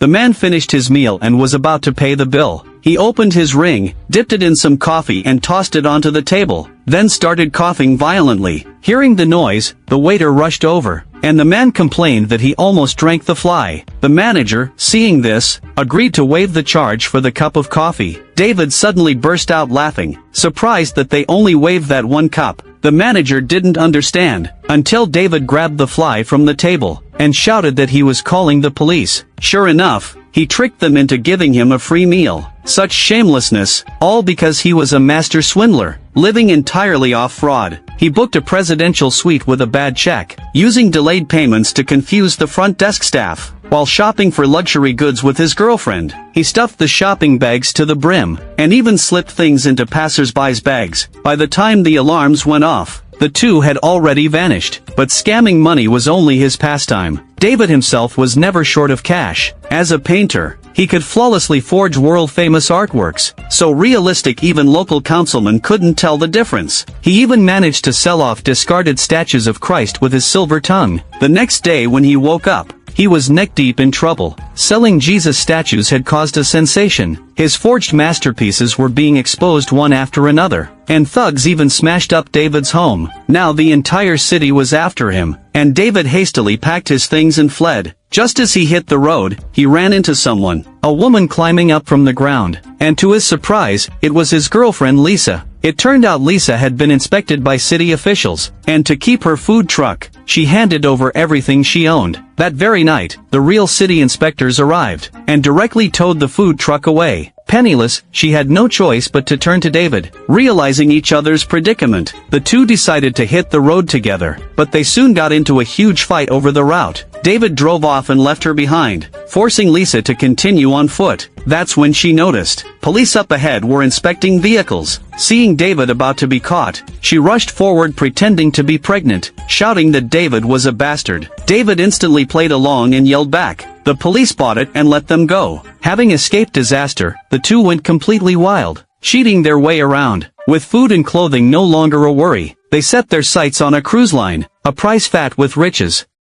The man finished his meal and was about to pay the bill. He opened his ring, dipped it in some coffee and tossed it onto the table, then started coughing violently. Hearing the noise, the waiter rushed over, and the man complained that he almost drank the fly. The manager, seeing this, agreed to waive the charge for the cup of coffee. David suddenly burst out laughing, surprised that they only waived that one cup. The manager didn't understand, until David grabbed the fly from the table, and shouted that he was calling the police. Sure enough, he tricked them into giving him a free meal. Such shamelessness, all because he was a master swindler, living entirely off fraud. He booked a presidential suite with a bad check, using delayed payments to confuse the front desk staff. While shopping for luxury goods with his girlfriend, he stuffed the shopping bags to the brim, and even slipped things into passers-by's bags. By the time the alarms went off, the two had already vanished. But scamming money was only his pastime. David himself was never short of cash. As a painter, he could flawlessly forge world-famous artworks, so realistic even local councilmen couldn't tell the difference. He even managed to sell off discarded statues of Christ with his silver tongue. The next day when he woke up, he was neck-deep in trouble. Selling Jesus statues had caused a sensation. His forged masterpieces were being exposed one after another, and thugs even smashed up David's home. Now the entire city was after him, and David hastily packed his things and fled. Just as he hit the road, he ran into someone, a woman climbing up from the ground, and to his surprise, it was his girlfriend Lisa. It turned out Lisa had been inspected by city officials, and to keep her food truck, she handed over everything she owned. That very night, the real city inspectors arrived, and directly towed the food truck away. Penniless, she had no choice but to turn to David. Realizing each other's predicament, the two decided to hit the road together, but they soon got into a huge fight over the route. David drove off and left her behind, forcing Lisa to continue on foot. That's when she noticed. Police up ahead were inspecting vehicles. Seeing David about to be caught, she rushed forward pretending to be pregnant, shouting that David was a bastard. David instantly played along and yelled back. The police bought it and let them go. Having escaped disaster, the two went completely wild, cheating their way around. With food and clothing no longer a worry, they set their sights on a cruise line, a prize fat with riches.